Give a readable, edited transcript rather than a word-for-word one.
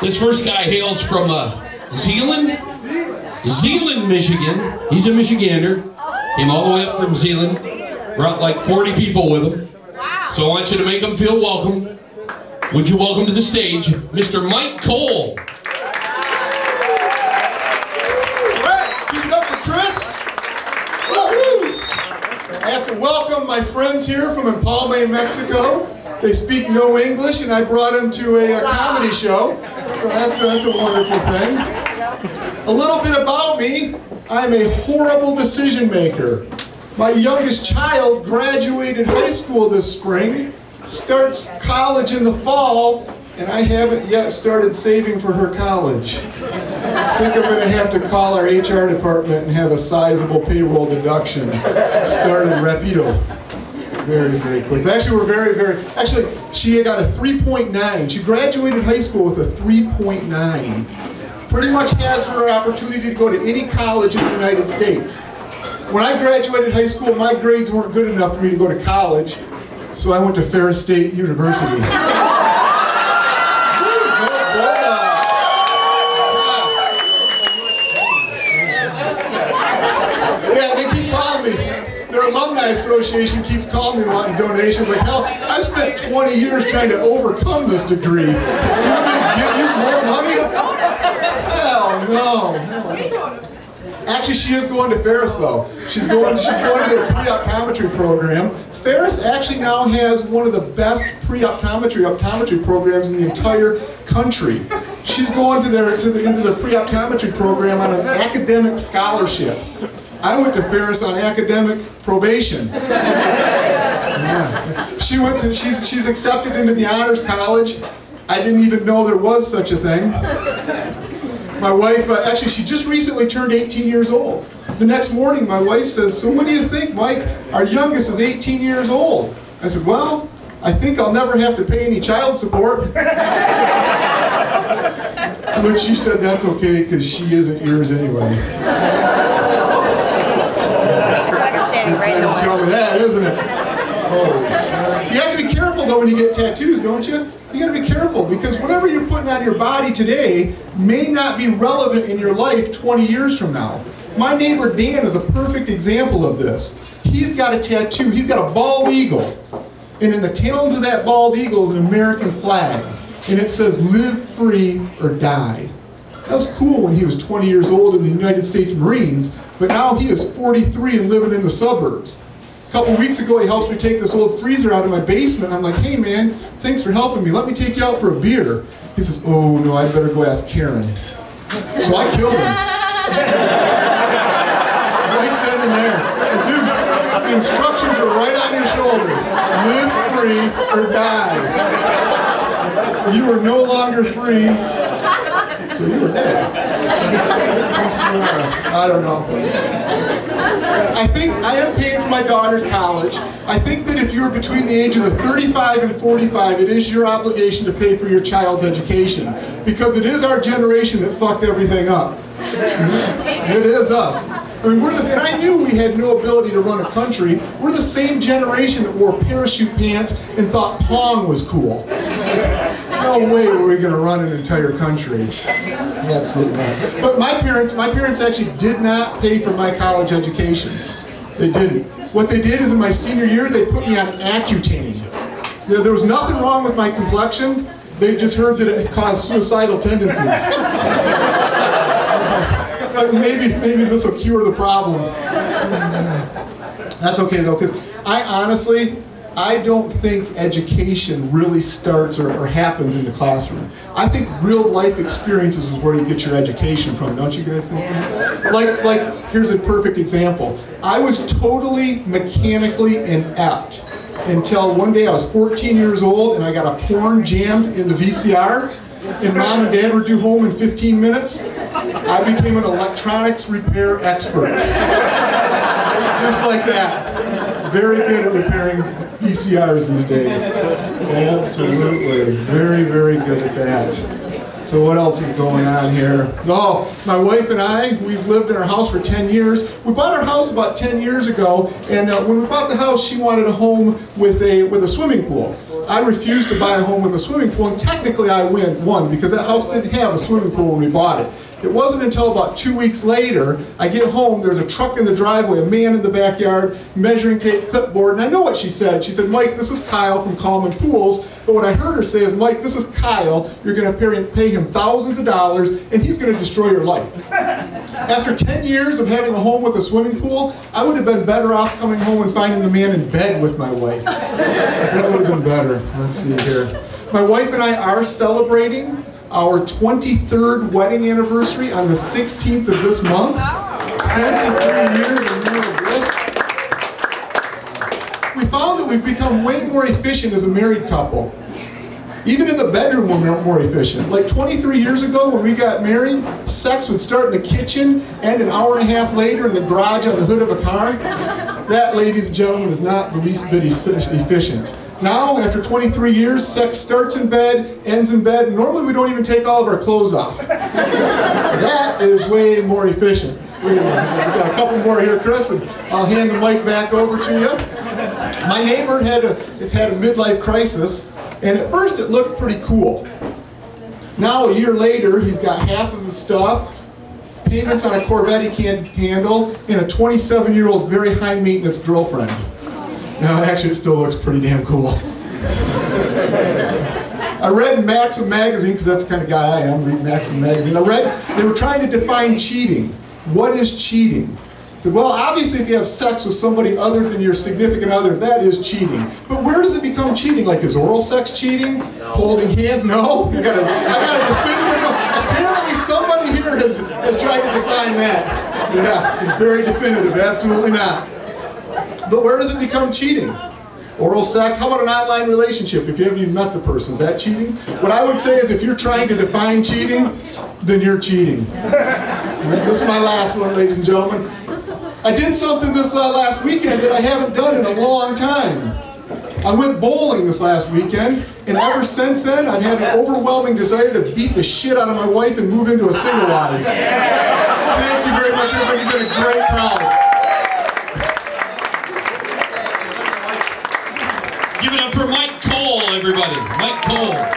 This first guy hails from Zeeland, Michigan. He's a Michigander. Came all the way up from Zeeland. Brought like 40 people with him. So I want you to make him feel welcome. Would you welcome to the stage, Mr. Mike Cole. Keep it up for Chris. Woo-hoo. I have to welcome my friends here from Empalme, Mexico. They speak no English, and I brought them to a comedy show. So that's a wonderful thing. A little bit about me. I'm a horrible decision maker. My youngest child graduated high school this spring, starts college in the fall, and I haven't yet started saving for her college. I think I'm going to have to call our HR department and have a sizable payroll deduction started rapido. Very, very quick. Actually, actually, she got a 3.9. She graduated high school with a 3.9. Pretty much has her opportunity to go to any college in the United States. When I graduated high school, my grades weren't good enough for me to go to college, so I went to Ferris State University. Yeah, they keep calling me. Their alumni association keeps calling me wanting donations. Like, hell, I spent 20 years trying to overcome this degree. You want me to give you more money? Hell no. Actually, she is going to Ferris though. She's going to their pre-optometry program. Ferris actually now has one of the best optometry programs in the entire country. She's going into their pre-optometry program on an academic scholarship. I went to Ferris on academic probation. Yeah. She's accepted into the honors college. I didn't even know there was such a thing. My wife, actually, she just recently turned 18 years old. The next morning, my wife says, "So what do you think, Mike? Our youngest is 18 years old." I said, "Well, I think I'll never have to pay any child support." To which she said, "That's okay, because she isn't yours anyway." Don't tell me that, isn't it? Oh, you have to be careful, though, when you get tattoos, don't you? You got to be careful, because whatever you're putting on your body today may not be relevant in your life 20 years from now. My neighbor Dan is a perfect example of this. He's got a tattoo. He's got a bald eagle, and in the talons of that bald eagle is an American flag, and it says, "Live free or die." That was cool when he was 20 years old in the United States Marines, but now he is 43 and living in the suburbs. A couple weeks ago, he helped me take this old freezer out of my basement. I'm like, "Hey man, thanks for helping me. Let me take you out for a beer." He says, "Oh no, I'd better go ask Karen." So I killed him. Right then and there. And dude, the instructions are right on your shoulder. Live free or die. You are no longer free, so you were dead. I don't know. I think I am paying for my daughter's college. I think that if you're between the ages of 35 and 45, it is your obligation to pay for your child's education, because it is our generation that fucked everything up. It is us. I mean, and I knew we had no ability to run a country. We're the same generation that wore parachute pants and thought Pong was cool. No way were we going to run an entire country. Absolutely not. But my parents actually did not pay for my college education. They didn't. What they did is in my senior year, they put me on Accutane. You know, there was nothing wrong with my complexion. They just heard that it caused suicidal tendencies. Maybe this will cure the problem. That's okay though, because I don't think education really starts or happens in the classroom. I think real life experiences is where you get your education from. Don't you guys think that? Like here's a perfect example. I was totally mechanically inept until one day I was 14 years old and I got a porn jammed in the VCR, and Mom and Dad were due home in 15 minutes. I became an electronics repair expert. Just like that. Very good at repairing VCRs these days. Absolutely. Very, very good at that. So what else is going on here? Oh, my wife and I, we've lived in our house for 10 years. We bought our house about 10 years ago, and when we bought the house, she wanted a home with a swimming pool. I refused to buy a home with a swimming pool, and technically I won because that house didn't have a swimming pool when we bought it. It wasn't until about 2 weeks later, I get home, there's a truck in the driveway, a man in the backyard, measuring tape, clipboard, and I know what she said. She said, Mike, this is Kyle from Coleman Pools, but what I heard her say is, Mike, this is Kyle, you're going to pay him thousands of dollars, and he's going to destroy your life. After 10 years of having a home with a swimming pool, I would have been better off coming home and finding the man in bed with my wife. That would have been better. Let's see here. My wife and I are celebrating our 23rd wedding anniversary on the 16th of this month. 23 years of marital bliss. We found that we've become way more efficient as a married couple. Even in the bedroom, we're more efficient. Like 23 years ago when we got married, sex would start in the kitchen, and an hour and a half later in the garage on the hood of a car. That, ladies and gentlemen, is not the least bit efficient. Now, after 23 years, sex starts in bed, ends in bed, and normally we don't even take all of our clothes off. That is way more efficient. Wait a minute, we've got a couple more here, Chris, and I'll hand the mic back over to you. My neighbor has had a midlife crisis, and at first it looked pretty cool. Now, a year later, he's got half of his stuff, payments on a Corvette he can't handle, and a 27-year-old very high-maintenance girlfriend. No, actually, it still looks pretty damn cool. I read in Maxim magazine, because that's the kind of guy I am, read Maxim magazine. I read they were trying to define cheating. What is cheating? I said, well, obviously if you have sex with somebody other than your significant other, that is cheating. But where does it become cheating? Like, is oral sex cheating? No. Holding hands? No? I got a definitive no. Apparently somebody here has tried to define that. Yeah, very definitive, absolutely not. But where does it become cheating? Oral sex? How about an online relationship? If you haven't even met the person, is that cheating? What I would say is if you're trying to define cheating, then you're cheating. This is my last one, ladies and gentlemen. I did something this last weekend that I haven't done in a long time. I went bowling this last weekend, and ever since then, I've had an overwhelming desire to beat the shit out of my wife and move into a single wadi. Thank you very much, everybody. You've been a great crowd. Give it up for Mike Cole, everybody. Mike Cole.